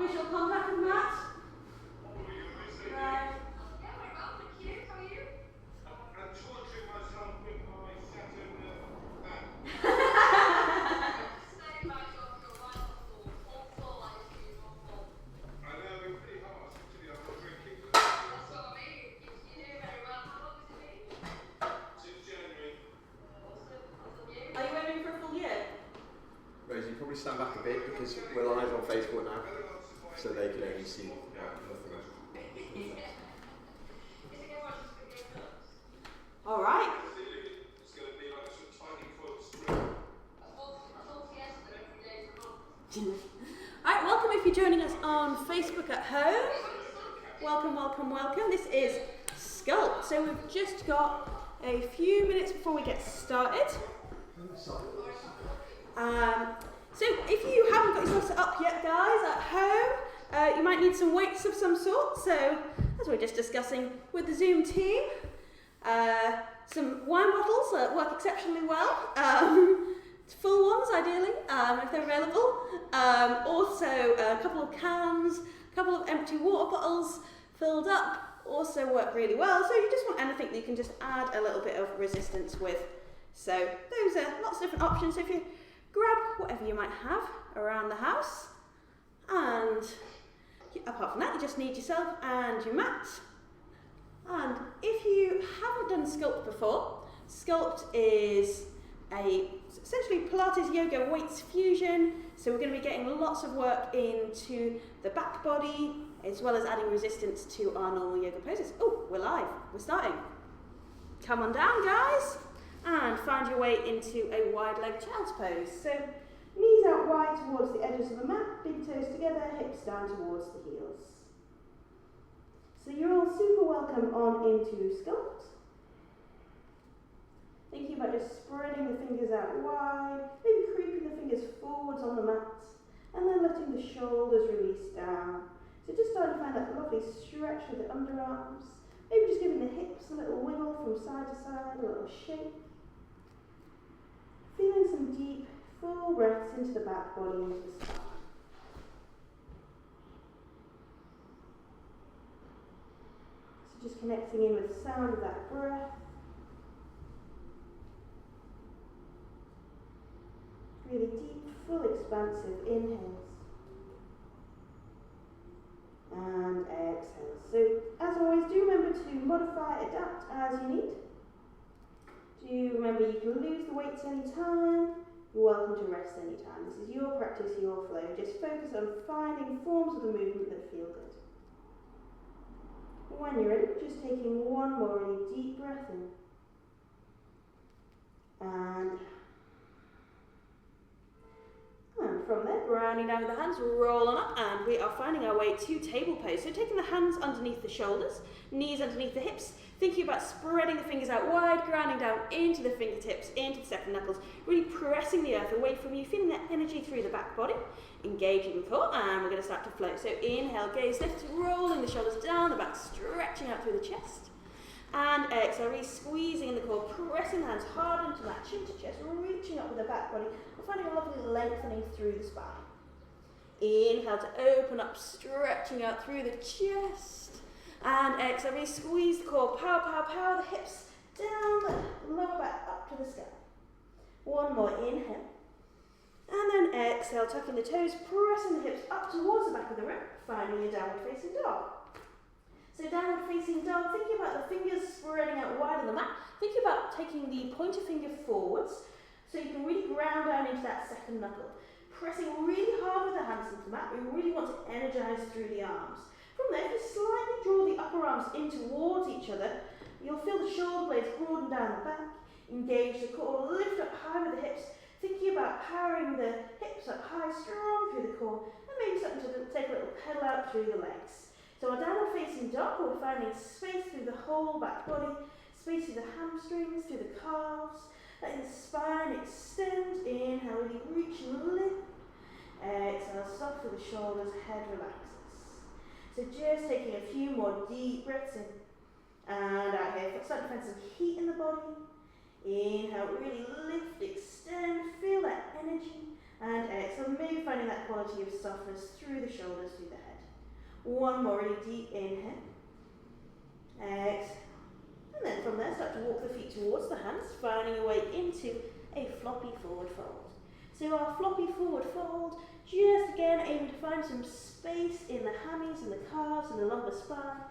visual contact with the mat. Right. Are you aiming for a full year? Rosie, you probably stand back a bit because we're live on Facebook now, so they can only see nothing. All right. Alright, welcome if you're joining us on Facebook at home. Welcome, welcome, welcome. This is Sculpt. So we've just got a few minutes before we get started. So if you haven't got yourself set up yet, guys, at home, you might need some weights of some sort. So as we're just discussing with the Zoom team, some wine bottles that work exceptionally well. Full ones, ideally, if they're available. Also, a couple of cans, a couple of empty water bottles filled up also work really well. So you just want anything that you can just add a little bit of resistance with. So those are lots of different options. So if you grab whatever you might have around the house, and apart from that, you just need yourself and your mat. And if you haven't done Sculpt before, Sculpt is essentially Pilates Yoga weights fusion. So we're going to be getting lots of work into the back body, as well as adding resistance to our normal yoga poses. Oh, we're live. We're starting. Come on down, guys, and find your way into a wide leg child's pose. So knees out wide towards the edges of the mat, big toes together, hips down towards the heels. So you're all super welcome on into Sculpt. Thinking about just spreading the fingers out wide, maybe creeping the fingers forwards on the mat, and then letting the shoulders release down. So just starting to find that lovely stretch with the underarms, maybe just giving the hips a little wiggle from side to side, a little shake. Feeling some deep, full breaths into the back body, into the spine. So just connecting in with the sound of that breath. Really deep, full, expansive inhales. And exhales. So, as always, do remember to modify, adapt as you need. Do remember you can lose the weights anytime. You're welcome to rest anytime. This is your practice, your flow. Just focus on finding forms of the movement that feel good. When you're ready, just taking one more really deep breath in. And from there, grounding down with the hands, roll on up, and we are finding our way to table pose. So taking the hands underneath the shoulders, knees underneath the hips, thinking about spreading the fingers out wide, grounding down into the fingertips, into the second knuckles, really pressing the earth away from you, feeling that energy through the back body, engaging the core, and we're going to start to float. So inhale, gaze lift, rolling the shoulders down the back, stretching out through the chest. And exhale, really squeezing in the core, pressing the hands hard into that chin to chest, reaching up with the back body, and finding a lovely lengthening through the spine. Inhale to open up, stretching out through the chest. And exhale, really squeeze the core, power, power, power the hips down the lower back up to the sky. One more, inhale. And then exhale, tucking the toes, pressing the hips up towards the back of the room, finding your downward facing dog. So downward facing dog, thinking about the fingers spreading out wide on the mat. Thinking about taking the pointer finger forwards so you can really ground down into that second knuckle. Pressing really hard with the hands into the mat. We really want to energize through the arms. From there, just slightly draw the upper arms in towards each other. You'll feel the shoulder blades broaden down the back. Engage the core, lift up high with the hips. Thinking about powering the hips up high, strong through the core. And maybe starting to take a little pedal out through the legs. So our downward facing dog, we're finding space through the whole back body, space through the hamstrings, through the calves, letting the spine extend. Inhale, really reach and lift. Exhale, soft through the shoulders, head relaxes. So just taking a few more deep breaths in and out here. Start to find some heat in the body. Inhale, really lift, extend, feel that energy. And exhale, maybe finding that quality of softness through the shoulders, through the the head. One more really deep inhale. Exhale. And then from there, start to walk the feet towards the hands, finding your way into a floppy forward fold. So our floppy forward fold, just again aiming to find some space in the hammies and the calves and the lumbar spine.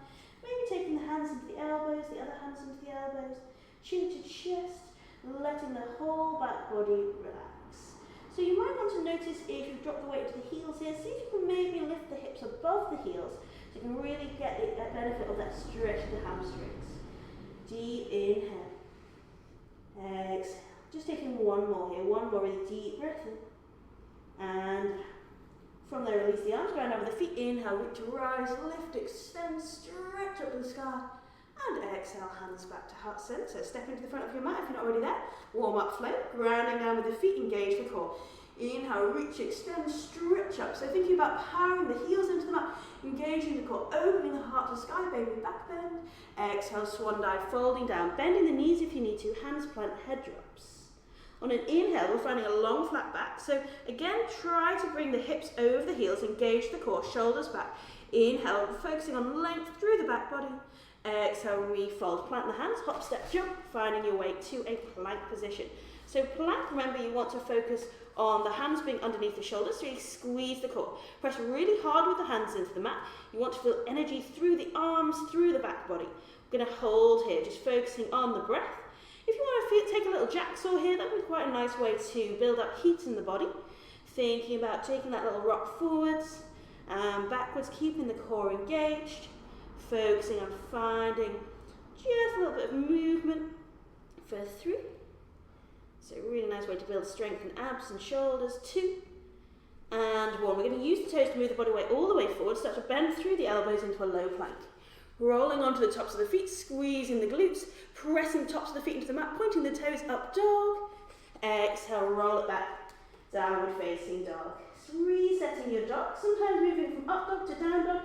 Maybe taking the hands into the elbows, the other hands into the elbows, chin to chest, letting the whole back body relax. So you might want to notice if you've dropped the weight to the heels here, see if you can maybe lift the hips above the heels so you can really get the benefit of that stretch of the hamstrings. Deep inhale. Exhale. Just taking one more here, one more really deep breath in. And from there, release the arms, ground over the feet. Inhale, root to rise, lift, extend, stretch up to the sky. And exhale, hands back to heart center. Step into the front of your mat if you're not already there. Warm up flow, grounding down with the feet, engage the core. Inhale, reach, extend, stretch up. So thinking about powering the heels into the mat, engaging the core, opening the heart to the sky, baby back bend. Exhale, swan dive, folding down, bending the knees if you need to, hands plant, head drops. On an inhale, we're finding a long flat back. So again, try to bring the hips over the heels, engage the core, shoulders back. Inhale, focusing on length through the back body. Exhale, refold, plant the hands, hop, step, jump, finding your way to a plank position. So plank, remember you want to focus on the hands being underneath the shoulders, so you squeeze the core. Press really hard with the hands into the mat. You want to feel energy through the arms, through the back body. We're going to hold here, just focusing on the breath. If you want to take a little jacksaw here, that would be quite a nice way to build up heat in the body. Thinking about taking that little rock forwards and backwards, keeping the core engaged. Focusing on finding just a little bit of movement for 3. So a really nice way to build strength in abs and shoulders. 2 and 1. We're going to use the toes to move the body weight all the way forward. Start to bend through the elbows into a low plank. Rolling onto the tops of the feet, squeezing the glutes, pressing the tops of the feet into the mat, pointing the toes up dog. Exhale, roll it back, downward facing dog. So resetting your dog, sometimes moving from up dog to down dog.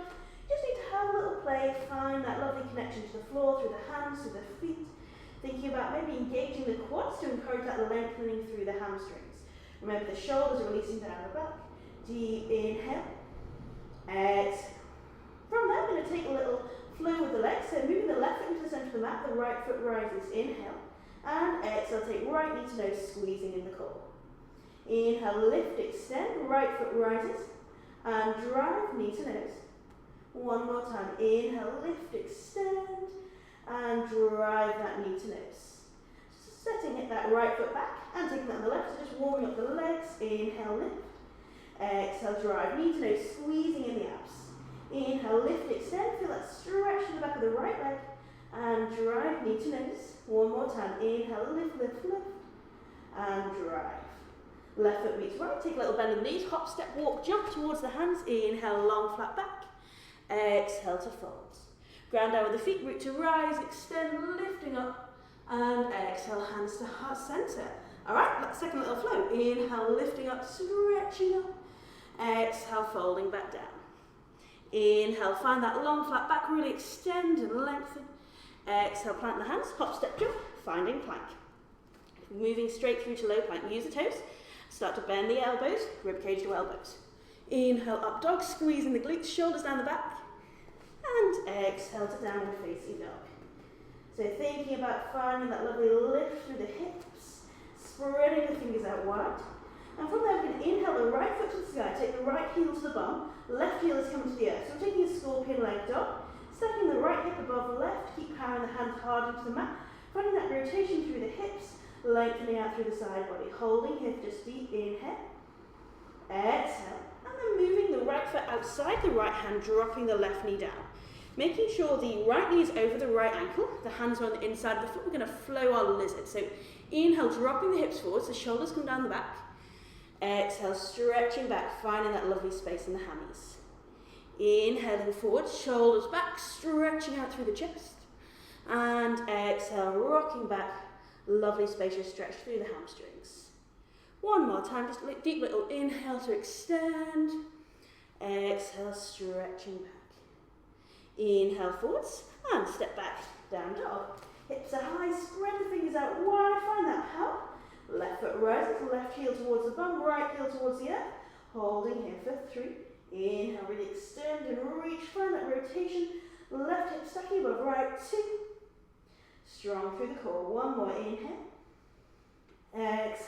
Just need to have a little play, find that lovely connection to the floor, through the hands, through the feet. Thinking about maybe engaging the quads to encourage that lengthening through the hamstrings. Remember the shoulders are releasing down the back. Deep inhale. Exhale. From there, I'm going to take a little flow with the legs. So moving the left foot into the centre of the mat, the right foot rises. Inhale. And exhale, take right knee to nose, squeezing in the core. Inhale, lift, extend, right foot rises. And drive, knee to nose. One more time. Inhale, lift, extend, and drive that knee to nose. Setting it that right foot back and taking that on the left, so just warming up the legs. Inhale, lift. Exhale, drive, knee to nose, squeezing in the abs. Inhale, lift, extend, feel that stretch in the back of the right leg, and drive, knee to nose. One more time. Inhale, lift, lift, lift, and drive. Left foot meets right, take a little bend in the knees, hop, step, walk, jump towards the hands. Inhale, long, flat back. Exhale to fold. Ground down with the feet, root to rise, extend, lifting up, and exhale, hands to heart center. Alright, that second little flow. Inhale, lifting up, stretching up. Exhale, folding back down. Inhale, find that long flat back, really extend and lengthen. Exhale, plant the hands, hop, step, jump, finding plank. Moving straight through to low plank, use the toes. Start to bend the elbows, rib cage to elbows. Inhale, up dog, squeezing the glutes, shoulders down the back. And exhale to downward facing dog. So thinking about finding that lovely lift through the hips, spreading the fingers out wide. And from there we can inhale the right foot to the sky, take the right heel to the bum, left heel is coming to the earth. So we're taking a scorpion leg dog, stepping the right hip above the left, keep powering the hands hard into the mat, finding that rotation through the hips, lengthening out through the side body, holding here for just deep inhale, exhale, and then moving the right foot outside the right hand, dropping the left knee down. Making sure the right knee is over the right ankle, the hands are on the inside of the foot, we're going to flow our lizard. So inhale, dropping the hips forward, so shoulders come down the back. Exhale, stretching back, finding that lovely space in the hammies. Inhaling forward, shoulders back, stretching out through the chest. And exhale, rocking back, lovely spacious stretch through the hamstrings. One more time, just a deep little inhale to extend. Exhale, stretching back. Inhale forwards and step back, down dog. Hips are high, spread the fingers out wide, find that help. Left foot rises, left heel towards the bum, right heel towards the earth. Holding here for 3. Inhale, really extend and reach, find that rotation. Left hip stacking above right, 2. Strong through the core, 1 more, inhale. Exhale,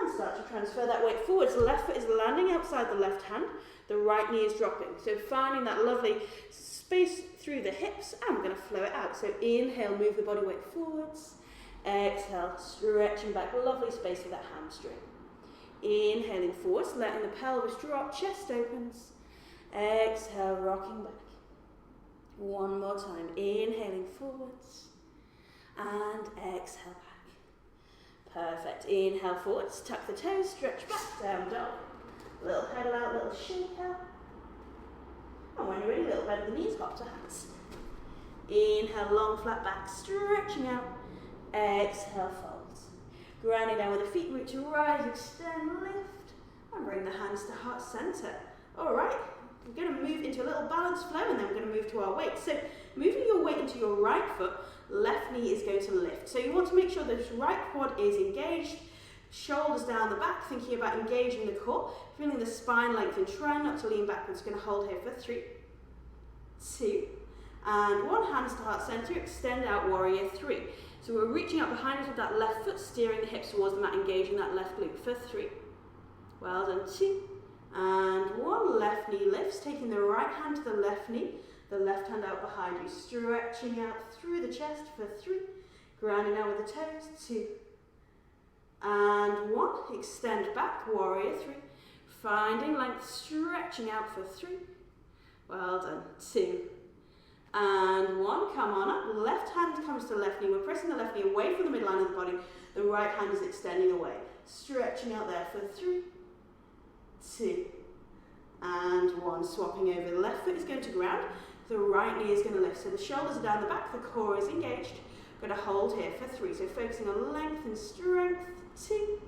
and start to transfer that weight forwards. The left foot is landing outside the left hand, the right knee is dropping. So finding that lovely space through the hips, and we're going to flow it out. So inhale, move the body weight forwards. Exhale, stretching back, lovely space for that hamstring. Inhaling forwards, letting the pelvis drop, chest opens. Exhale, rocking back. One more time, inhaling forwards. And exhale back. Perfect. Inhale forwards, tuck the toes, stretch back, down dog. Little pedal out, little shake out. And when you're ready, little bend of the knees, hop to hands. Inhale, long flat back, stretching out. Exhale, folds. Grounding down with the feet, root to rise, extend, lift. And bring the hands to heart center. All right, we're going to move into a little balance flow, and then we're going to move to our weight. So moving your weight into your right foot, left knee is going to lift. So you want to make sure this right quad is engaged, shoulders down the back, thinking about engaging the core, feeling the spine lengthen, trying not to lean backwards. Going to hold here for 3, 2, and 1, hands to heart center, extend out, warrior 3. So we're reaching out behind us with that left foot, steering the hips towards the mat, engaging that left glute for 3. Well done, 2, and 1, left knee lifts, taking the right hand to the left knee, the left hand out behind you, stretching out through the chest for 3, grounding down with the toes, 2, and 1, extend back, warrior 3, finding length, stretching out for 3, well done, 2, and 1, come on up, left hand comes to left knee, we're pressing the left knee away from the midline of the body, the right hand is extending away, stretching out there for 3, 2, and 1, swapping over, the left foot is going to ground, the right knee is going to lift, so the shoulders are down the back, the core is engaged, going to hold here for 3, so focusing on length and strength, 2,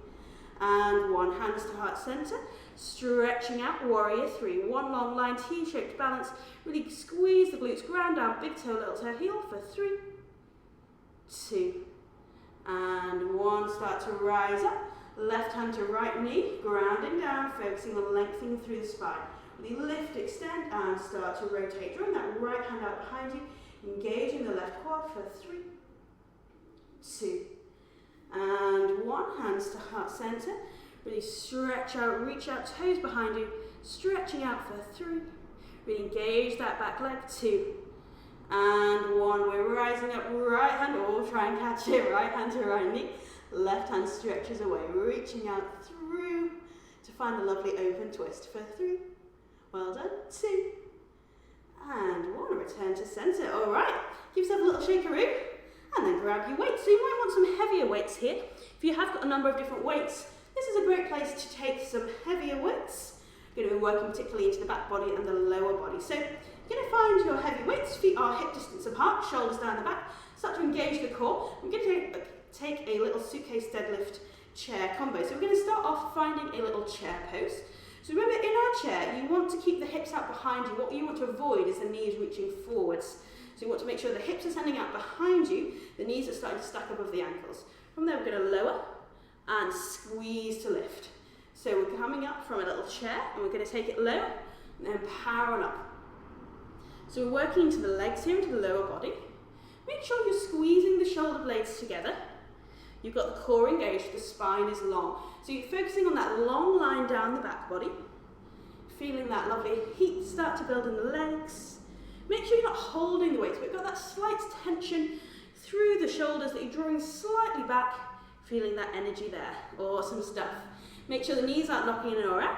and 1, hands to heart center, stretching out, warrior 3, 1 long line, T-shaped balance, really squeeze the glutes, ground down, big toe, little toe, heel for 3, 2, and 1, start to rise up, left hand to right knee, grounding down, focusing on lengthening through the spine. Really lift, extend, and start to rotate. Drawing that right hand out behind you, engaging the left quad for 3, 2, and 1, hands to heart center. Really stretch out, reach out, toes behind you, stretching out for 3. Really engage that back leg, 2, and 1. We're rising up, right hand, or try and catch it, right hand to right knee. Left hand stretches away, reaching out through to find the lovely open twist for 3. Well done, 2, and 1, return to center. All right, give yourself a little shakeroo, and then grab your weights. So you might want some heavier weights here. If you have got a number of different weights, this is a great place to take some heavier weights. You're going to be working particularly into the back body and the lower body. So you're going to find your heavy weights, feet are hip distance apart, shoulders down the back, start to engage the core. We're going to take a little suitcase deadlift chair combo. So we're going to start off finding a little chair pose. So remember, in our chair, you want to keep the hips out behind you. What you want to avoid is the knees reaching forwards. So you want to make sure the hips are standing out behind you, the knees are starting to stack above the ankles. From there, we're going to lower and squeeze to lift. So we're coming up from a little chair, and we're going to take it low, and then power on up. So we're working into the legs here, into the lower body. Make sure you're squeezing the shoulder blades together. You've got the core engaged, the spine is long. So you're focusing on that long line down the back body, feeling that lovely heat start to build in the legs. Make sure you're not holding the weight, but you've got that slight tension through the shoulders that you're drawing slightly back, feeling that energy there. Awesome stuff. Make sure the knees aren't knocking in or out.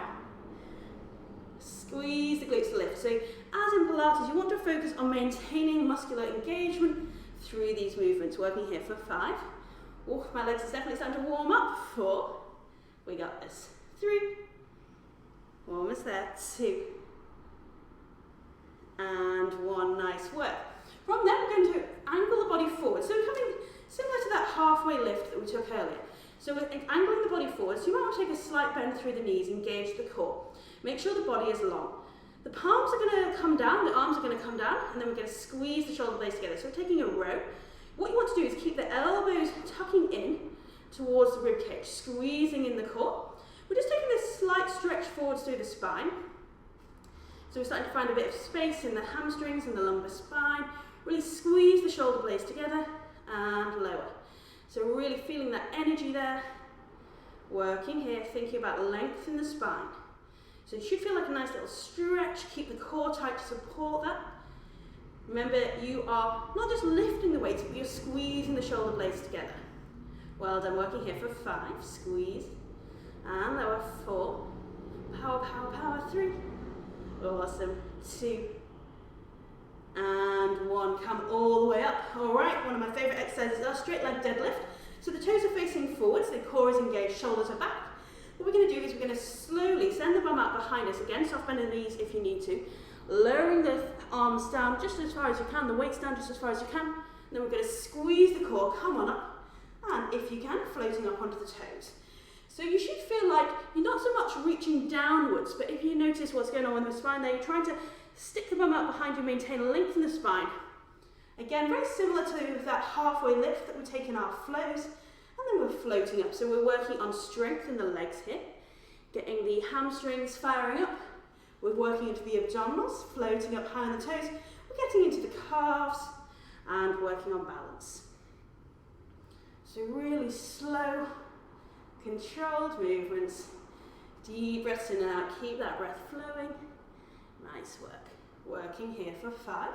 Squeeze the glutes to lift. So as in Pilates, you want to focus on maintaining muscular engagement through these movements. Working here for 5. Oh, my legs are definitely starting to warm up. 4. We got this. 3. Almost there. 2. And 1. Nice work. From there, we're going to angle the body forward. So we're coming similar to that halfway lift that we took earlier. So we're angling the body forward. So you might want to take a slight bend through the knees, engage the core. Make sure the body is long. The palms are going to come down, the arms are going to come down, and then we're going to squeeze the shoulder blades together. So we're taking a row. What you want to do is keep the elbows tucking in towards the rib cage, squeezing in the core. We're just taking this slight stretch forwards through the spine. So we're starting to find a bit of space in the hamstrings and the lumbar spine. Really squeeze the shoulder blades together and lower. So really feeling that energy there. Working here, thinking about length in the spine. So it should feel like a nice little stretch. Keep the core tight to support that. Remember, you are not just lifting the weights, but you're squeezing the shoulder blades together. Well done, working here for 5, squeeze, and lower, 4, power, power, power, 3, awesome, 2, and 1, come all the way up. All right, one of my favorite exercises is our straight leg deadlift. So the toes are facing forwards, the core is engaged, shoulders are back. What we're going to do is we're going to slowly send the bum out behind us, again, soft bend the knees if you need to, lowering the arms down just as far as you can, the weights down just as far as you can, and then we're going to squeeze the core, come on up, and if you can, floating up onto the toes. So you should feel like you're not so much reaching downwards, but if you notice what's going on with the spine there, you're trying to stick the bum out behind you, maintain a length in the spine. Again, very similar to that halfway lift that we take in our flows, and then we're floating up. So we're working on strength in the legs here, getting the hamstrings firing up. We're working into the abdominals, floating up high on the toes. We're getting into the calves and working on balance. So really slow, controlled movements. Deep breaths in and out. Keep that breath flowing. Nice work. Working here for 5.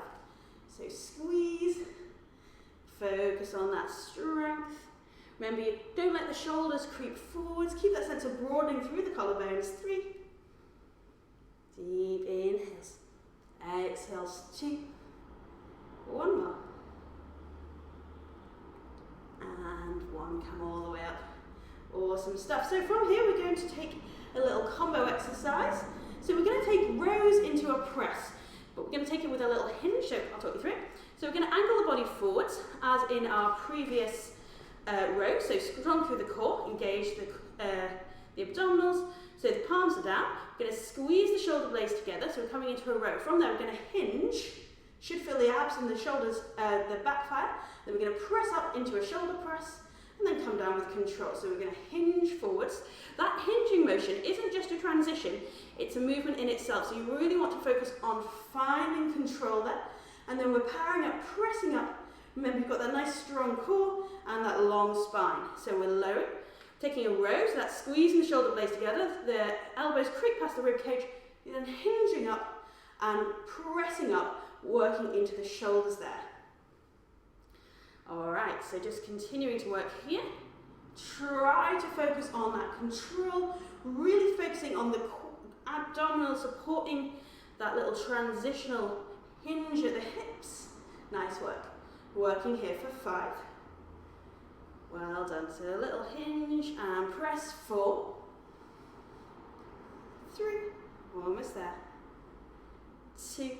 So squeeze. Focus on that strength. Remember, you don't let the shoulders creep forwards. Keep that sense of broadening through the collarbones. 3. Deep inhales. Exhales. 2. 1 more. And 1. Come all the way up. Awesome stuff. So from here we're going to take a little combo exercise. So we're going to take rows into a press, but we're going to take it with a little hinge, so I'll talk you through it. So we're going to angle the body forwards as in our previous row, so strong through the core, engage the abdominals, so the palms are down. We're going to squeeze the shoulder blades together, so we're coming into a row. From there we're going to hinge, should feel the abs and the shoulders, the back fire. Then we're going to press up into a shoulder press, and then come down with control. So we're going to hinge forwards. That hinging motion isn't just a transition, it's a movement in itself. So you really want to focus on finding control there. And then we're powering up, pressing up. Remember, you've got that nice strong core and that long spine. So we're lowering, taking a row, so that's squeezing the shoulder blades together. The elbows creep past the rib cage. You're then hinging up and pressing up, working into the shoulders there. Alright, so just continuing to work here. Try to focus on that control, really focusing on the abdominal, supporting that little transitional hinge at the hips. Nice work. Working here for 5. Well done. So a little hinge and press. 4. 3. Almost there. 2.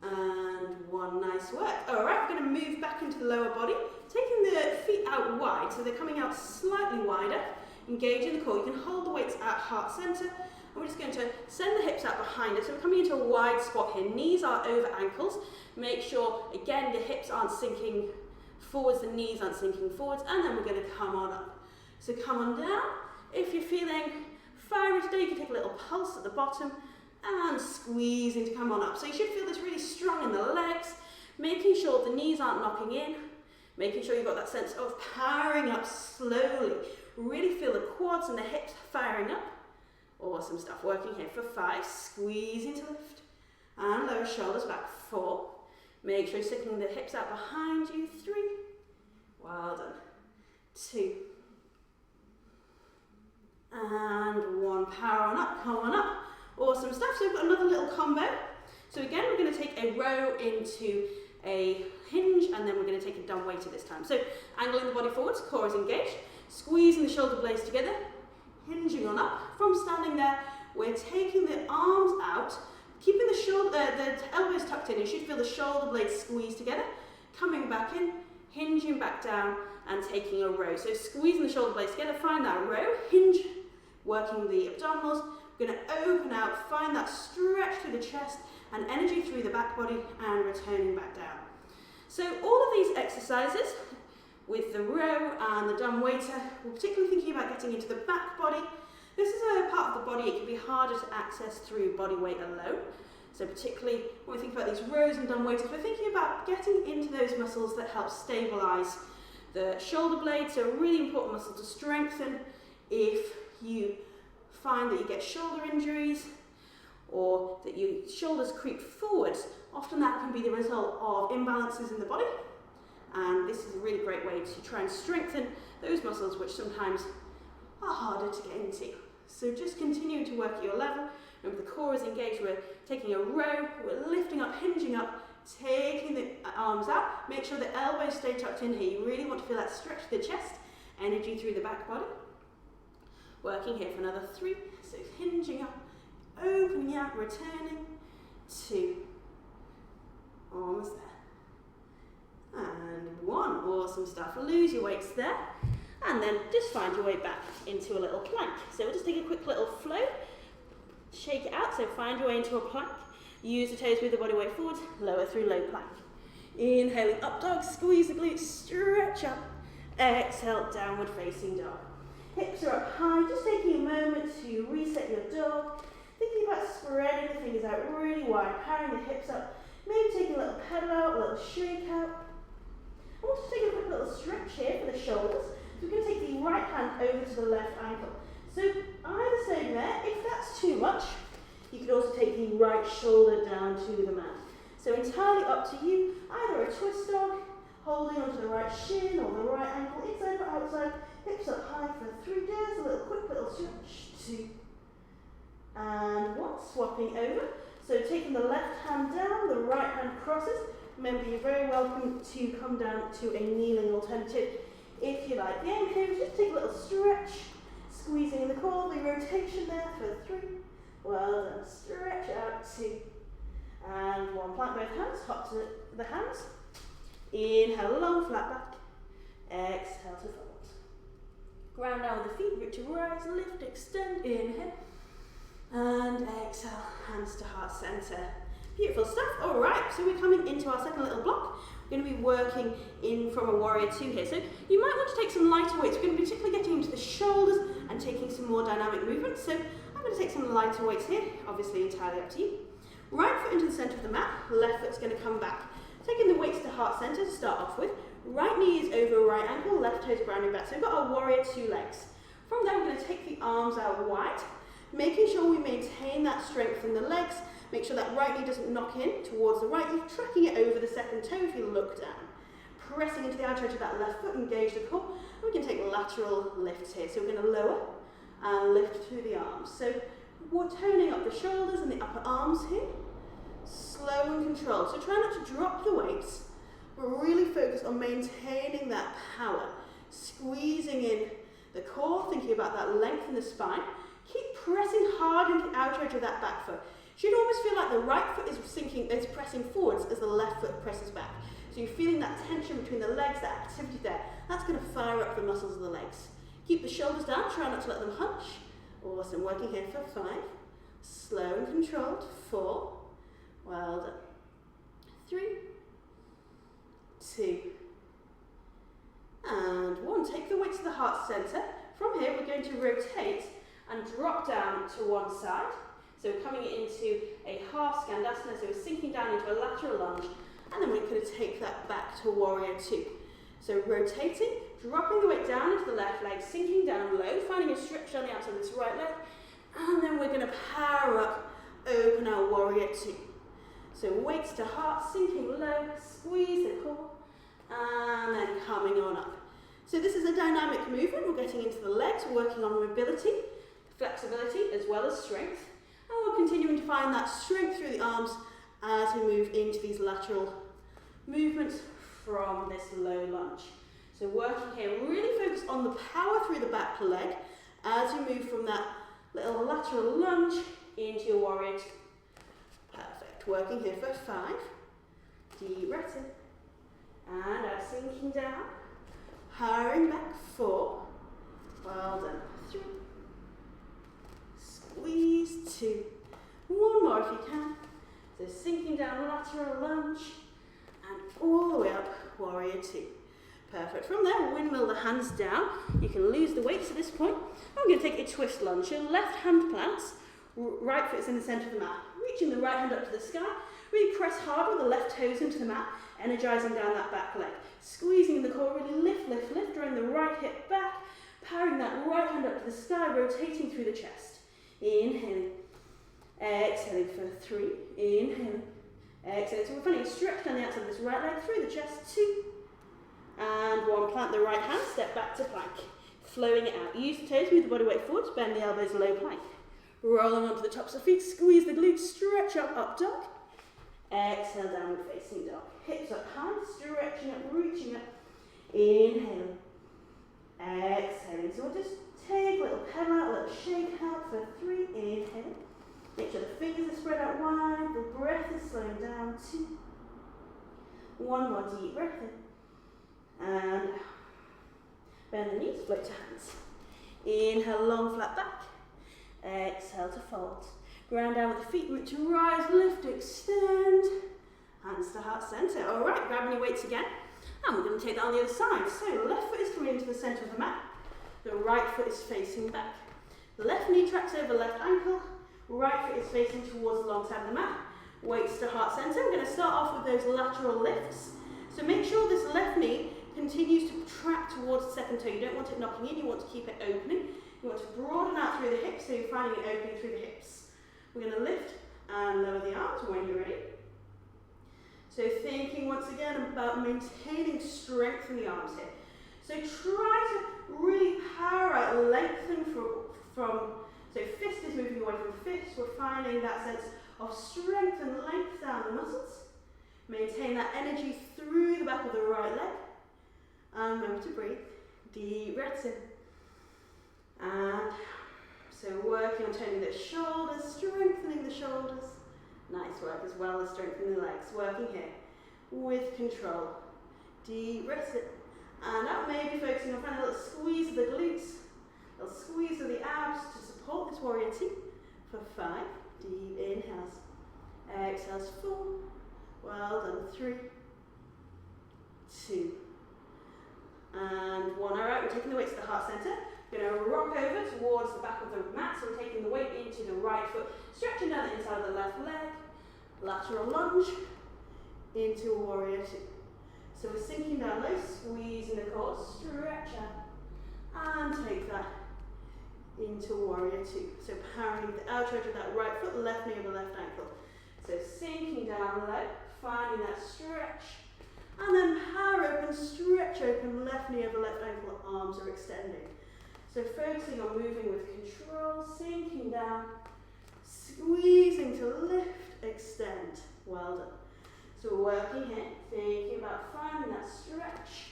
And 1, nice work. All right, we're going to move back into the lower body, taking the feet out wide, so they're coming out slightly wider, engaging the core. You can hold the weights at heart center, and we're just going to send the hips out behind us. So we're coming into a wide spot here. Knees are over ankles. Make sure, again, the hips aren't sinking forwards, the knees aren't sinking forwards, and then we're going to come on up. So come on down. If you're feeling fiery today, you can take a little pulse at the bottom, and squeezing to come on up. So you should feel this really strong in the legs, making sure the knees aren't knocking in, making sure you've got that sense of powering up slowly. Really feel the quads and the hips firing up. Awesome stuff. Working here for 5, squeezing to lift, and lower shoulders back. 4. Make sure you're sticking the hips out behind you. 3. Well done. 2. And 1. Power on up, come on up. Awesome stuff. So we've got another little combo. So again, we're going to take a row into a hinge, and then we're going to take a dumb weighter this time. So angling the body forwards, core is engaged, squeezing the shoulder blades together, hinging on up. From standing there, we're taking the arms out, keeping the elbows tucked in. You should feel the shoulder blades squeeze together, coming back in, hinging back down, and taking a row. So squeezing the shoulder blades together, find that row, hinge, working the abdominals. We're going to open out, find that stretch through the chest and energy through the back body, and returning back down. So all of these exercises with the row and the dumb waiter, we're particularly thinking about getting into the back body, This is a part of the body it can be harder to access through body weight alone. So particularly when we think about these rows and dumb weights, we're thinking about getting into those muscles that help stabilise the shoulder blade. So a really important muscle to strengthen if you find that you get shoulder injuries or that your shoulders creep forwards. Often that can be the result of imbalances in the body. And this is a really great way to try and strengthen those muscles which sometimes are harder to get into. So just continue to work at your level. Remember, the core is engaged. We're taking a row, we're lifting up, hinging up, taking the arms out. Make sure the elbows stay tucked in here. You really want to feel that stretch of the chest, energy through the back body. Working here for another 3. So hinging up, opening out, returning. 2. Almost there. And 1. Awesome stuff. Lose your weights there. And then just find your way back into a little plank. So we'll just take a quick little flow. Shake it out, so find your way into a plank. Use the toes with the body weight forward, lower through low plank. Inhaling up dog, squeeze the glutes, stretch up. Exhale, downward facing dog. Hips are up high, just taking a moment to reset your dog. Thinking about spreading the fingers out really wide, powering the hips up. Maybe taking a little pedal out, a little shake out. And we'll just take a quick little stretch here for the shoulders. So we're going to take the right hand over to the left ankle. So either side there, if that's too much, you could also take the right shoulder down to the mat. So entirely up to you, either a twist dog, holding onto the right shin or the right ankle, inside or outside, hips up high for 3 days, a little quick little stretch, 2, and 1, swapping over. So taking the left hand down, the right hand crosses. Remember, you're very welcome to come down to a kneeling alternative if you like. The aim here is just take a little stretch. Squeezing in the core, the rotation there for 3. Well done. Stretch out, 2. And 1. Plant both hands, hop to the hands. Inhale, long, flat back. Exhale to fold. Ground down with the feet, root to rise, lift, extend, inhale. And exhale, hands to heart center. Beautiful stuff. All right, so we're coming into our second little block. We're going to be working in from a warrior 2 here. So you might want to take some lighter weights. We're going to be particularly getting into the shoulders and taking some more dynamic movements. So I'm going to take some lighter weights here, obviously entirely up to you. Right foot into the center of the mat, left foot's going to come back. Taking the weights to heart center to start off with. Right knee is over right ankle, left toes grounding back. So we've got our warrior 2 legs. From there we're going to take the arms out wide, making sure we maintain that strength in the legs. Make sure that right knee doesn't knock in towards the right knee, tracking it over the second toe if you look down. Pressing into the outer edge of that left foot, engage the core. And we can take lateral lifts here. So we're going to lower and lift through the arms. So we're toning up the shoulders and the upper arms here. Slow and controlled. So try not to drop the weights, but really focus on maintaining that power. Squeezing in the core, thinking about that length in the spine. Keep pressing hard into the outer edge of that back foot. You should almost feel like the right foot is pressing forwards as the left foot presses back. So you're feeling that tension between the legs, that activity there. That's going to fire up the muscles of the legs. Keep the shoulders down, try not to let them hunch. Awesome, working here for 5. Slow and controlled, 4. Well done. 3, 2, and 1. Take the weight to the heart center. From here, we're going to rotate and drop down to one side. So we're coming into a half skandasana, so we're sinking down into a lateral lunge, and then we're going to take that back to warrior 2. So rotating, dropping the weight down into the left leg, sinking down low, finding a stretch on the outside of this right leg, and then we're going to power up, open our warrior 2. So weights to heart, sinking low, squeeze the core, and then coming on up. So this is a dynamic movement. We're getting into the legs, we're working on mobility, flexibility, as well as strength. And we're continuing to find that strength through the arms as we move into these lateral movements from this low lunge. So working here, really focus on the power through the back leg as you move from that little lateral lunge into your warrior 2. Perfect. Working here for 5. Deep breath in. And out, sinking down. Powering back, 4. Well done. 3. Squeeze, 2. One more if you can. So sinking down, lateral lunge, and all the way up, warrior 2. Perfect. From there, windmill the hands down. You can lose the weights at this point. I'm going to take a twist lunge. Your left hand plants, right foot is in the centre of the mat. Reaching the right hand up to the sky. Really press hard with the left toes into the mat, energising down that back leg. Squeezing the core, really lift, lift, lift, drawing the right hip back, powering that right hand up to the sky, rotating through the chest. Inhaling. Exhaling for 3. Inhaling. Exhaling. So we're finding a stretch down the outside of this right leg through the chest. 2. And 1. Plant the right hand, step back to plank. Flowing it out. Use the toes, move the body weight forwards, bend the elbows, low plank. Rolling onto the tops of feet, squeeze the glutes, stretch up, up dog. Exhale, downward facing dog. Hips up high, stretching up, reaching up. Inhaling. Exhaling. So we'll just take a little pedal out, a little shake out for 3. Inhale. Make sure the fingers are spread out wide, the breath is slowing down. 2. 1 more deep breath in. And bend the knees, float to hands. Inhale, long flat back. Exhale to fold. Ground down with the feet, root to rise, lift, extend. Hands to heart centre. Alright, grabbing your weights again. And we're going to take that on the other side. So left foot is coming into the centre of the mat. The right foot is facing back. The left knee tracks over left ankle. Right foot is facing towards the long side of the mat. Weights to heart centre. We're going to start off with those lateral lifts. So make sure this left knee continues to track towards the second toe. You don't want it knocking in, you want to keep it opening. You want to broaden out through the hips, so you're finding it opening through the hips. We're going to lift and lower the arms when you're ready. So thinking once again about maintaining strength in the arms here. So try to really power out, lengthen from so fist is moving away from fist. We're finding that sense of strength and length down the muscles. Maintain that energy through the back of the right leg. And remember to breathe. Deep breaths in. And so working on turning the shoulders, strengthening the shoulders. Nice work, as well as strengthening the legs. Working here with control. Deep breaths in. And out, maybe focusing on finding a little squeeze of the glutes. A little squeeze of the abs to support this warrior 2 for 5. Deep inhales. Exhales 4. Well done. 3. 2. And 1. Alright, we're taking the weight to the heart centre. We're going to rock over towards the back of the mat. So we're taking the weight into the right foot, stretching down the inside of the left leg. Lateral lunge into a warrior 2. So we're sinking down low, squeezing the core, stretch out, and take that into warrior 2. So powering the outer edge of that right foot, left knee over left ankle. So sinking down low, finding that stretch, and then power open, stretch open, left knee over left ankle, arms are extending. So focusing on moving with control, sinking down, squeezing to lift, extend. Well done. So we're working here, thinking about finding that stretch,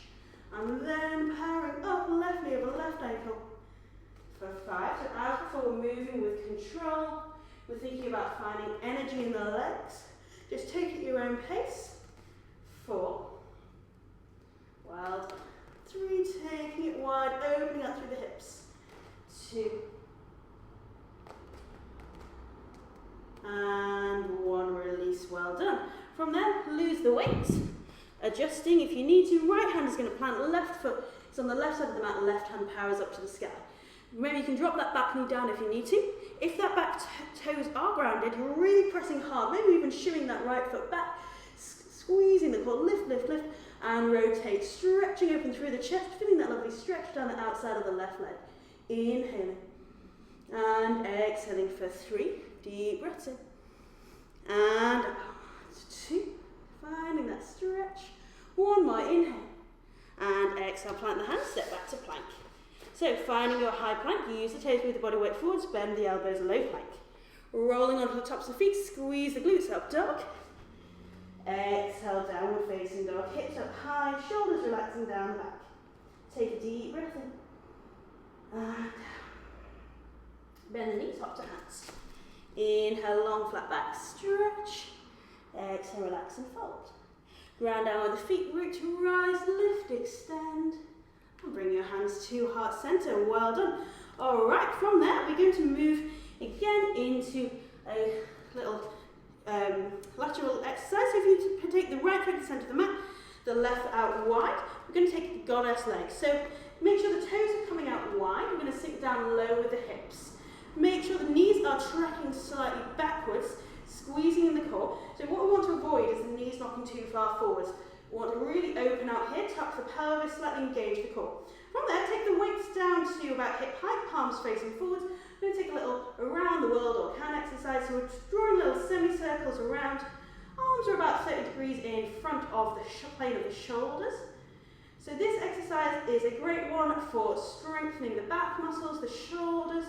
and then powering up, left knee over left ankle for 5. So as before, we're moving with control. We're thinking about finding energy in the legs. Just take it at your own pace. 4. Well done. 3, taking it wide, opening up through the hips. 2. And 1, release, well done. From there, lose the weight. Adjusting if you need to. Right hand is going to plant, left foot is on the left side of the mat, left hand powers up to the sky. Remember, you can drop that back knee down if you need to. If that back toes are grounded, you're really pressing hard, maybe even shooing that right foot back, squeezing the core, lift, lift, lift, and rotate, stretching open through the chest, feeling that lovely stretch down the outside of the left leg. Inhaling and exhaling for 3. Deep breaths in. And out. 2. Finding that stretch. 1 more, inhale. And exhale, plant the hands, step back to plank. So finding your high plank, use the toes, move the body weight forwards, bend the elbows, low plank. Rolling onto the tops of the feet, squeeze the glutes, up dog. Exhale, downward facing dog, hips up high, shoulders relaxing down the back. Take a deep breath in. And down. Bend the knees, hop to hands. Inhale, long flat back, stretch. Exhale, relax and fold. Ground down with the feet, root to rise, lift, extend. And bring your hands to heart center. Well done. All right, from there, we're going to move again into a little lateral exercise. If you take the right foot to the center of the mat, the left out wide, we're going to take the goddess leg. So make sure the toes are coming out wide. We're going to sink down low with the hips. Make sure the knees are tracking slightly backwards, squeezing in the core. So what we want to avoid is the knees knocking too far forwards. We want to really open out here, tuck the pelvis, slightly engage the core. From there, take the weights down to about hip height, palms facing forwards. We're going to take a little around the world or can exercise. So we're just drawing little semicircles around. Arms are about 30 degrees in front of the plane of the shoulders. So this exercise is a great one for strengthening the back muscles, the shoulders.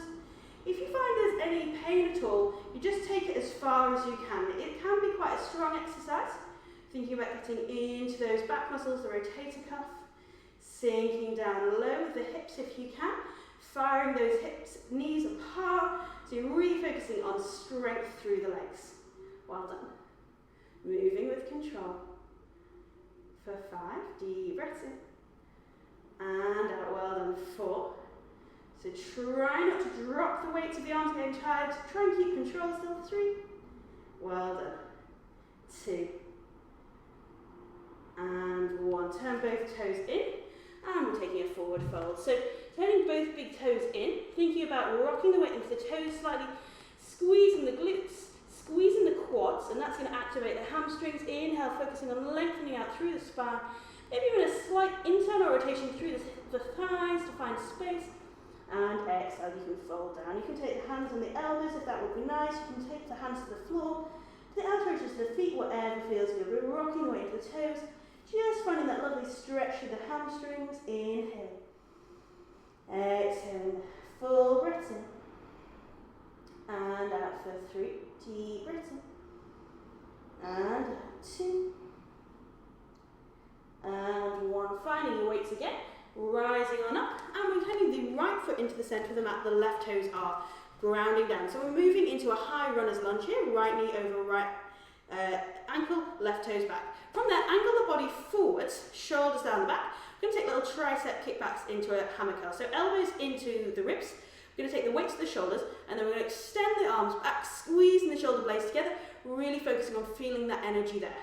If you find there's any pain at all, you just take it as far as you can. It can be quite a strong exercise. Thinking about getting into those back muscles, the rotator cuff, sinking down low with the hips if you can, firing those hips, knees apart, so you're really focusing on strength through the legs. Well done. Moving with control. For 5, deep breaths in, and out, well done, 4. So try not to drop the weights of the arms getting tired, try and keep control still, 3, well done, 2, and 1. Turn both toes in, and we're taking a forward fold. So turning both big toes in, thinking about rocking the weight into the toes slightly, squeezing the glutes, squeezing the quads, and that's going to activate the hamstrings. Inhale, focusing on lengthening out through the spine, maybe even a slight internal rotation through the thighs to find space, and exhale, you can fold down. You can take the hands on the elbows if that would be nice. You can take the hands to the floor, the elbows to the feet, whatever feels good. We're rocking away into the toes, just finding that lovely stretch through the hamstrings. Inhale, exhale, full breath in, and out for 3, deep breath in, and out, 2, and 1. Finding your weights again, rising on up, and we're turning the right foot into the centre of the mat. The left toes are grounding down. So we're moving into a high runner's lunge here, right knee over right ankle, left toes back. From there, angle the body forwards, shoulders down the back. We're going to take little tricep kickbacks into a hammer curl. So elbows into the ribs. We're going to take the weights to the shoulders, and then we're going to extend the arms back, squeezing the shoulder blades together, really focusing on feeling that energy there.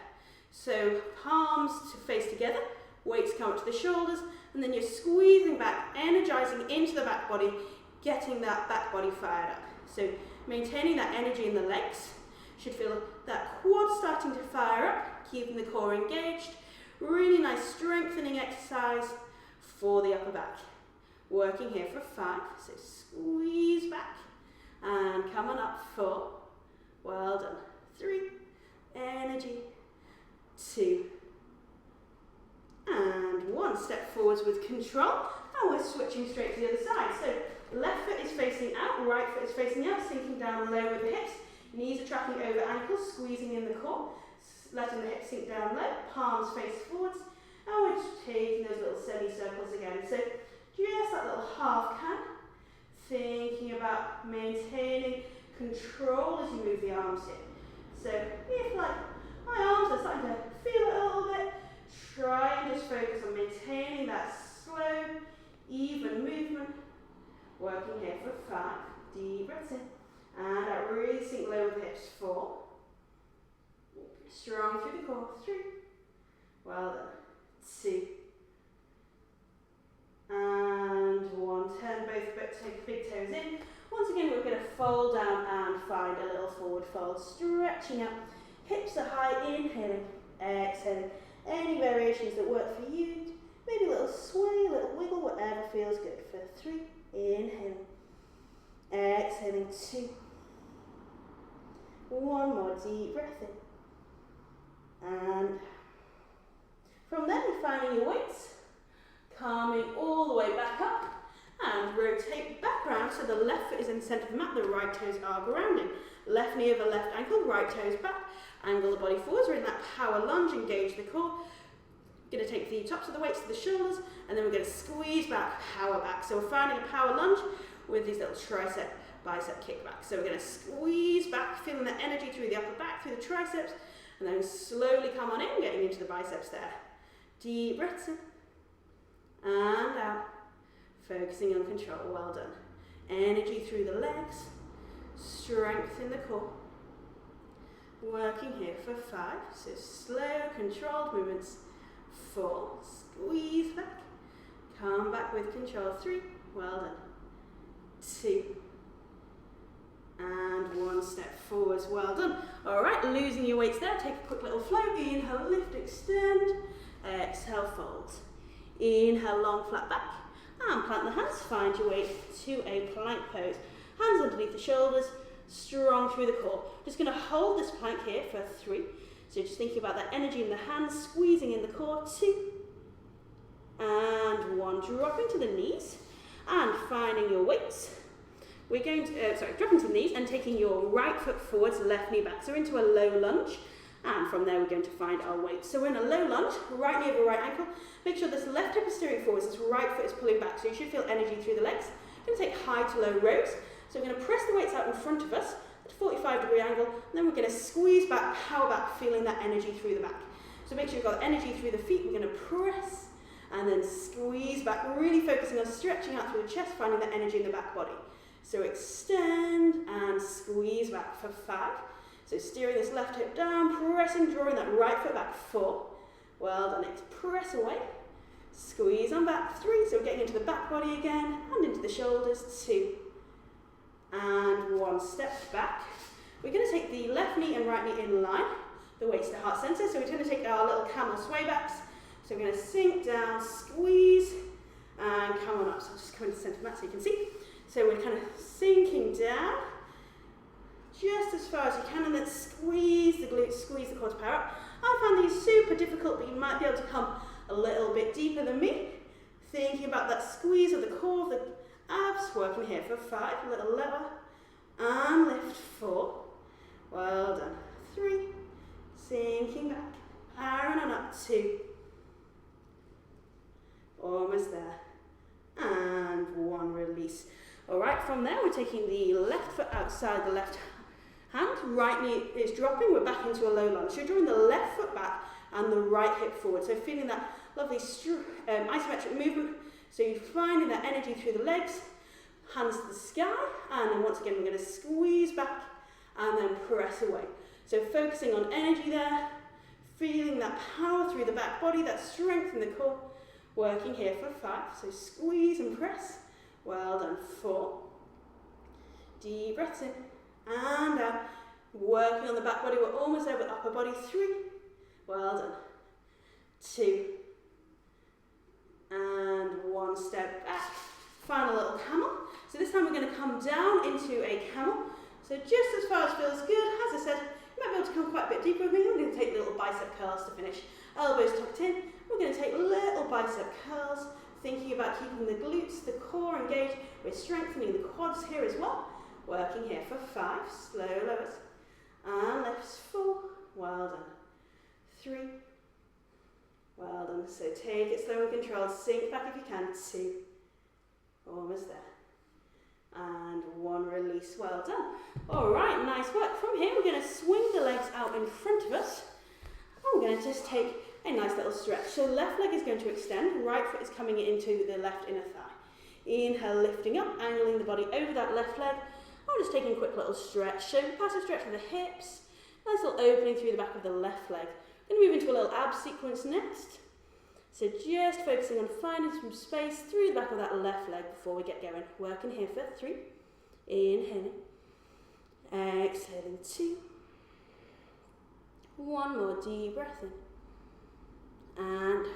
So palms to face together, weights come up to the shoulders, and then you're squeezing back, energizing into the back body, getting that back body fired up. So maintaining that energy in the legs. Should feel that quad starting to fire up, keeping the core engaged. Really nice strengthening exercise for the upper back. Working here for 5, so squeeze back, and come on up, 4, well done, 3, energy, 2, and 1. Step forwards with control, and we're switching straight to the other side. So left foot is facing out, right foot is facing out, sinking down low with the hips, knees are tracking over ankles, squeezing in the core, letting the hips sink down low, palms face forwards, and we're just taking those little semicircles again. So just that little half can, thinking about maintaining control as you move the arms here. So if like my arms are starting to feel it a little bit, try and just focus on maintaining that slow, even movement. Working here for 5, deep breaths in, and out, really sink low with the hips, 4, strong through the core, 3, well done, 2, and 1. Turn both big toes in. Once again, we're going to fold down and find a little forward fold, stretching up, hips are high, inhaling, exhaling. Any variations that work for you, maybe a little sway, a little wiggle, whatever feels good. For 3, inhaling, exhaling, 2, 1 more deep breath in, and from there you're finding your weights, coming all the way back up, and rotate back round so the left foot is in the centre of the mat, the right toes are grounding. Left knee over left ankle, right toes back, angle the body forwards. We're in that power lunge, engage the core. Going to take the tops of the weights to the shoulders, and then we're going to squeeze back, power back. So we're finding a power lunge with these little tricep, bicep kickbacks. So we're going to squeeze back, feeling the energy through the upper back, through the triceps, and then slowly come on in, getting into the biceps there. Deep breaths in, and out. Focusing on control, well done. Energy through the legs, strength in the core. Working here for 5, so slow, controlled movements. 4, squeeze back, come back with control, 3, well done, 2, and 1 step forwards, well done. Alright, losing your weights there, take a quick little float, inhale, lift, extend, exhale, fold. Inhale, long, flat back, and plant the hands, find your way to a plank pose. Hands underneath the shoulders, strong through the core. Just going to hold this plank here for 3. So just thinking about that energy in the hands, squeezing in the core, 2, and 1. Dropping to the knees, and finding your weights. We're going to, dropping to the knees and taking your right foot forwards, left knee back. So into a low lunge, and from there we're going to find our weights. So we're in a low lunge, right knee over right ankle. Make sure this left hip is steering forwards, this right foot is pulling back. So you should feel energy through the legs. We're going to take high to low rows. So we're going to press the weights out in front of us at a 45-degree angle, and then we're going to squeeze back, power back, feeling that energy through the back. So make sure you've got energy through the feet. We're going to press and then squeeze back, really focusing on stretching out through the chest, finding that energy in the back body. So extend and squeeze back for 5. So steering this left hip down, pressing, drawing that right foot back, 4. Well done, next press away, squeeze on back, 3. So we're getting into the back body again, and into the shoulders, 2. And 1 step back. We're going to take the left knee and right knee in line, the weights to heart center. So we're going to take our little camel sway backs. So we're going to sink down, squeeze, and come on up. So I'll just come into center mat so you can see. So we're kind of sinking down, just as far as you can, and then squeeze the glutes, squeeze the core to power up. I find these super difficult, but you might be able to come a little bit deeper than me. Thinking about that squeeze of the core of the abs, working here for 5, a little lever, and lift, 4. Well done, 3, sinking back, powering on up, 2. Almost there, and 1, release. Alright, from there we're taking the left foot outside the left hand, right knee is dropping, we're back into a low lunge. So you're drawing the left foot back and the right hip forward. So feeling that lovely isometric movement. So you're finding that energy through the legs, hands to the sky, and then once again we're going to squeeze back and then press away. So focusing on energy there, feeling that power through the back body, that strength in the core, working here for 5. So squeeze and press. Well done, 4. Deep breaths in and out. Working on the back body, we're almost there with upper body, 3. Well done, 2. And 1 step back. Final little camel. So this time we're going to come down into a camel. So just as far as feels good, as I said, you might be able to come quite a bit deeper with me. We're going to take little bicep curls to finish. Elbows tucked in. We're going to take little bicep curls, thinking about keeping the glutes, the core engaged. We're strengthening the quads here as well. Working here for 5, slow lowers, and lifts, 4, well done, 3, well done. So take it slow and controlled, sink back if you can, 2, almost there, and 1, release, well done. Alright, nice work. From here we're going to swing the legs out in front of us, and we're going to just take a nice little stretch. So left leg is going to extend, right foot is coming into the left inner thigh. Inhale, lifting up, angling the body over that left leg. I'm just taking a quick little stretch. So passive stretch of the hips, nice little opening through the back of the left leg. I'm going to move into a little ab sequence next. So just focusing on finding some space through the back of that left leg before we get going. Working here for 3, inhaling, exhaling, 2, 1 more deep breath in, and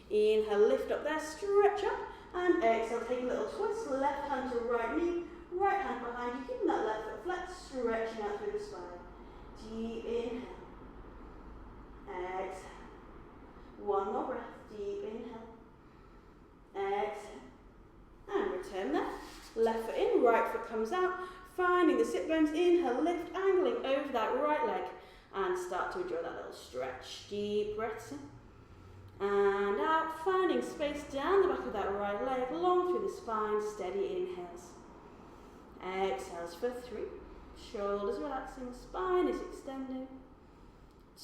inhale, lift up there, stretch up, and exhale, take a little twist, left hand to right knee, right hand behind you, keeping that left foot flat, stretching out through the spine. Deep inhale, exhale. 1 more breath, deep inhale, exhale, and return there. Left foot in, right foot comes out, finding the sit bones, inhale, lift, angling over that right leg, and start to enjoy that little stretch. Deep breaths in, and out, finding space down the back of that right leg, long through the spine, steady inhales. Exhales for 3, shoulders relaxing, spine is extending,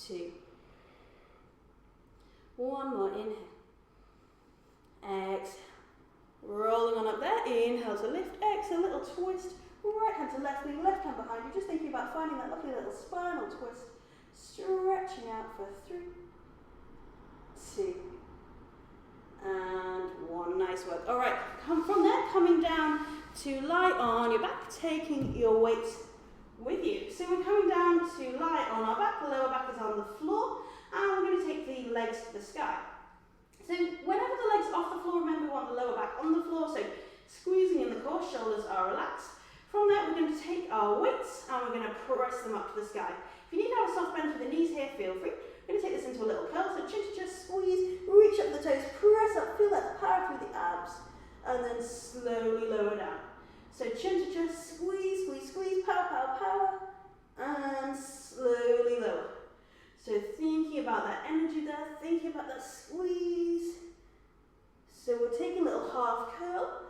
2, 1 more inhale, exhale, rolling on up there, inhale to lift, exhale, little twist, right hand to left knee, left hand behind you, just thinking about finding that lovely little spinal twist, stretching out for 3, 2, and 1. Nice work. All right, from there, coming down to lie on your back, taking your weight with you. So we're coming down to lie on our back, the lower back is on the floor, and we're going to take the legs to the sky. So whenever the legs are off the floor, remember we want the lower back on the floor, so squeezing in the core, shoulders are relaxed. From there, we're going to take our weights and we're going to press them up to the sky. If you need to have a soft bend for the knees here, feel free. We're going to take this into a little curl, so chin to chest, squeeze, reach up the toes, press up, feel that power through the abs, and then slowly lower down. So chin to chest, squeeze, squeeze, squeeze, power, power, power, and slowly lower. So thinking about that energy there, thinking about that squeeze. So we're taking a little half curl.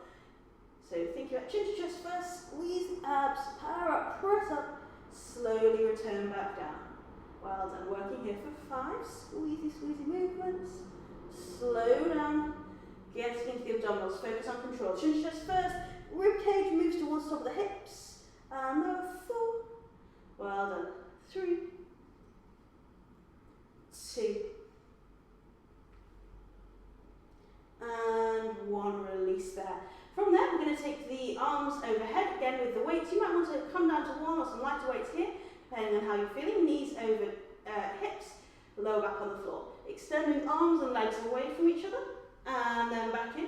So thinking about chin to chest first, squeeze the abs, power up, press up, slowly return back down. Well done, working here for 5, squeezy, squeezy movements. Slow down, getting into the abdominals, focus on control. Chin to chest first, rib cage moves towards the top of the hips, and lower 4. Well done, 3, 2, and 1, release there. From there, we're going to take the arms overhead, again with the weights. You might want to come down to 1 or some lighter weights here, depending on how you're feeling. Knees over hips, lower back on the floor. Extending arms and legs away from each other, and then back in.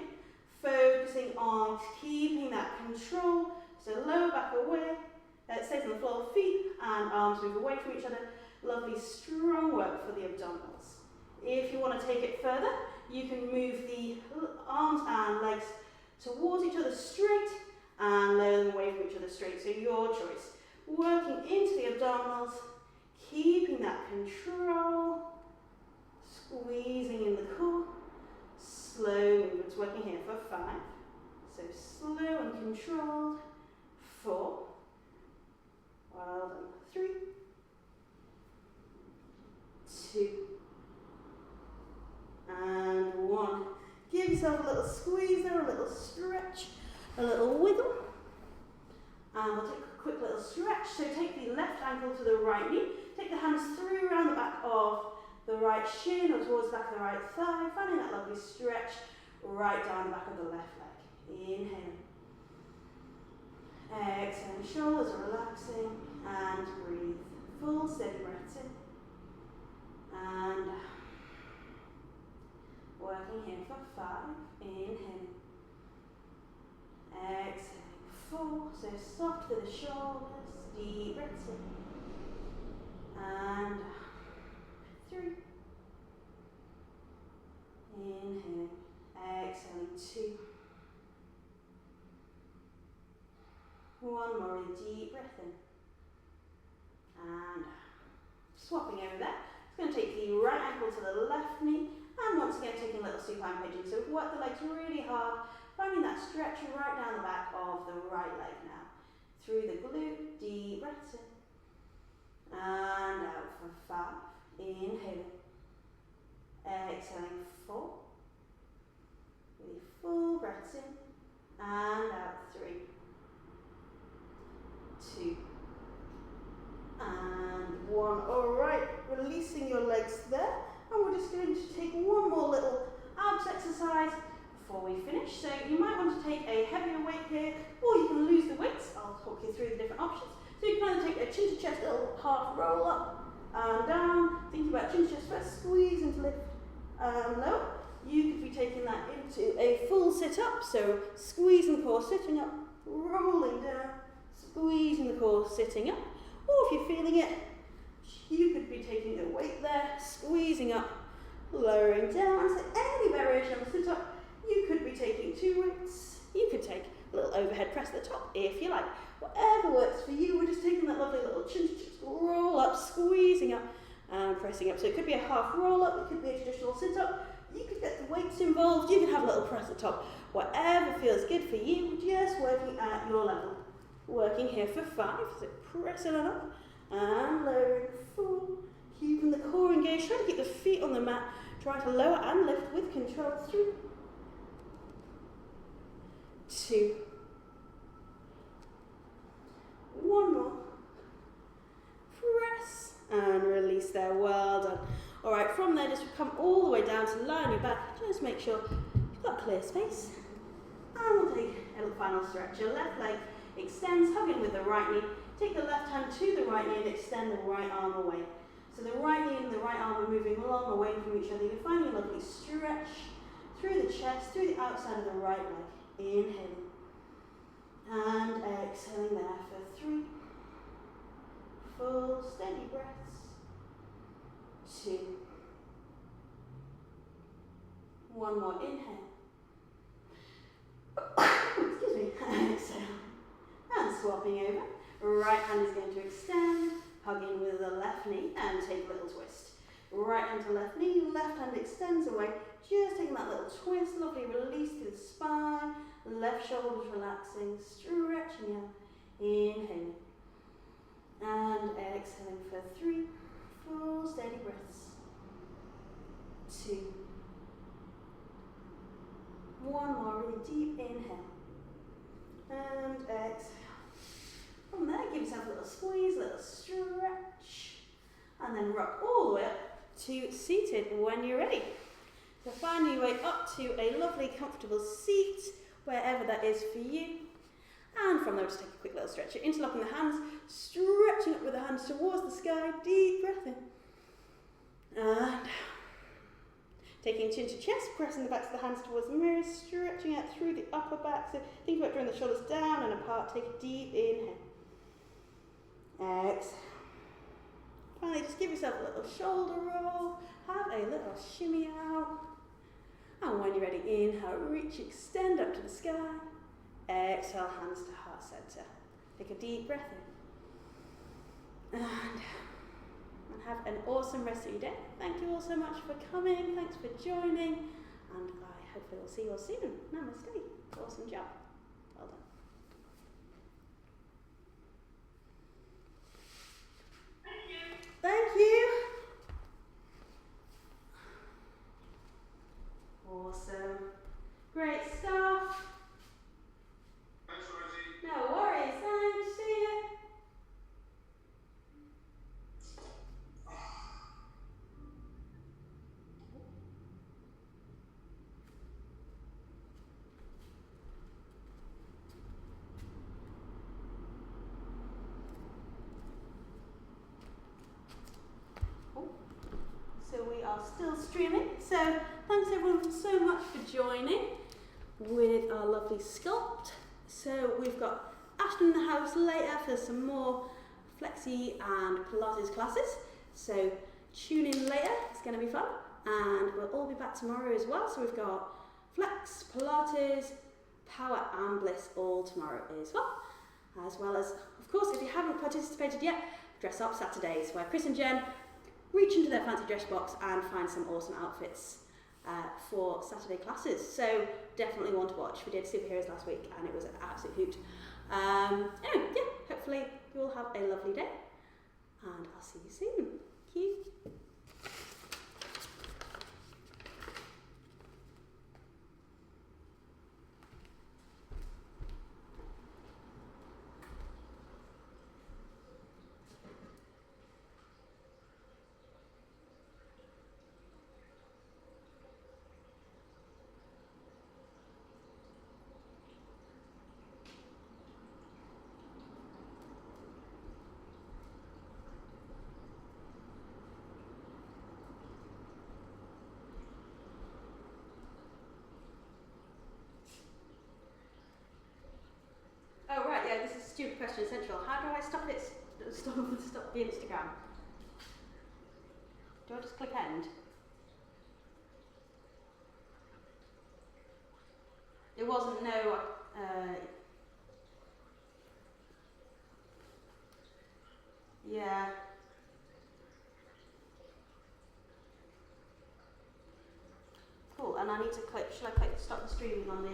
Focusing on keeping that control, so lower back away, stays on the floor, feet and arms move away from each other. Lovely strong work for the abdominals. If you want to take it further, you can move the arms and legs towards each other straight and lower them away from each other straight, so your choice. Working into the abdominals, keeping that control, squeezing in the core. Slow movements, working here for 5. So slow and controlled. 4. Well done. 3, 2, and 1. Give yourself a little squeeze there, a little stretch, a little wiggle. And we'll take a quick little stretch. So take the left ankle to the right knee. Take the hands through around the back of the right shin or towards the back of the right thigh, finding that lovely stretch right down the back of the left leg. Inhale. Exhale, shoulders are relaxing, and breathe. Full steady breaths in. And working here for 5. Inhale. Exhaling 4. So soft through the shoulders, deep breaths in. And 3. Inhaling, exhaling 2. 1 more deep breath in. And swapping over there. It's going to take the right ankle to the left knee. And once again taking a little supine pigeon. So work the legs really hard. Finding that stretch right down the back of the right leg now. Through the glute, deep breaths in. And out for 5. Inhaling. Exhaling 4. Really full breaths in. And out 3. 2. And 1. Alright, releasing your legs there. And we're just going to take one more little abs exercise before we finish. So you might want to take a heavier weight here, or you can lose the weights. I'll talk you through the different options. So you can either take a chin to chest, little half roll up and down. Thinking about chin to chest first, squeeze into lift and lower. You could be taking that into a full sit up. So squeezing the core, sitting up, rolling down, squeezing the core, sitting up. Or if you're feeling it, you could be taking a weight there, squeezing up, lowering down. So any variation of a sit up, you could be taking 2 weights. You could take a little overhead press at the top if you like. Whatever works for you. We're just taking that lovely little chin to chest roll up, squeezing up and pressing up. So it could be a half roll up, it could be a traditional sit up. You could get the weights involved, you could have a little press at the top. Whatever feels good for you, just working at your level. Working here for 5, so pressing it up and lowering 4. Keeping the core engaged, try to keep the feet on the mat. Try to lower and lift with control. 3, 2, 1 more. Press and release there. Well done. Alright, from there just come all the way down to lie on your back. Just make sure you've got clear space. And we'll take a little final stretch. Your left leg extends, hugging with the right knee. Take the left hand to the right knee and extend the right arm away. So the right knee and the right arm are moving along away from each other. You're finding a lovely stretch through the chest, through the outside of the right leg. Inhaling. And exhaling there for 3 full steady breaths. 2. 1 more inhale. Excuse me. Exhale. And swapping over. Right hand is going to extend, hugging with the left knee and take a little twist. Right hand to left knee, left hand extends away, just taking that little twist, lovely release through the spine, left shoulders relaxing, stretching out, inhaling. And exhaling for 3 full steady breaths. 2. 1 more really deep inhale. And exhale. From there, give yourself a little squeeze, a little stretch, and then rock all the way up to seated when you're ready. So find your way up to a lovely, comfortable seat, wherever that is for you. And from there, just take a quick little stretch. You're interlocking the hands, stretching up with the hands towards the sky, deep breath in. And taking chin to chest, pressing the backs of the hands towards the mirror, stretching out through the upper back. So think about drawing the shoulders down and apart. Take a deep inhale. Exhale. Finally, just give yourself a little shoulder roll. Have a little shimmy out. And when you're ready, inhale, reach, extend up to the sky. Exhale, hands to heart center. Take a deep breath in. And have an awesome rest of your day. Thank you all so much for coming. Thanks for joining. And I hopefully will see you all soon. Namaste. Awesome job. Well done. Thank you. Awesome. Great stuff. Thanks, Rosie. No worries. Thanks. See you. So we are still streaming. So thanks everyone so much for joining with our lovely Sculpt. So we've got Ashton in the house later for some more Flexi and Pilates classes. So tune in later, it's going to be fun. And we'll all be back tomorrow as well. So we've got Flex, Pilates, Power and Bliss all tomorrow as well. As well as, of course, if you haven't participated yet, Dress Up Saturdays, where Chris and Jen reach into their fancy dress box and find some awesome outfits for Saturday classes. So definitely one to watch. We did superheroes last week and it was an absolute hoot. Anyway, yeah, hopefully you all have a lovely day and I'll see you soon. Thank you. Oh right, yeah, this is stupid question central. How do I stop the Instagram? Do I just click end? It wasn't no. Yeah. Cool. And I need to click. Should I click stop the streaming on the?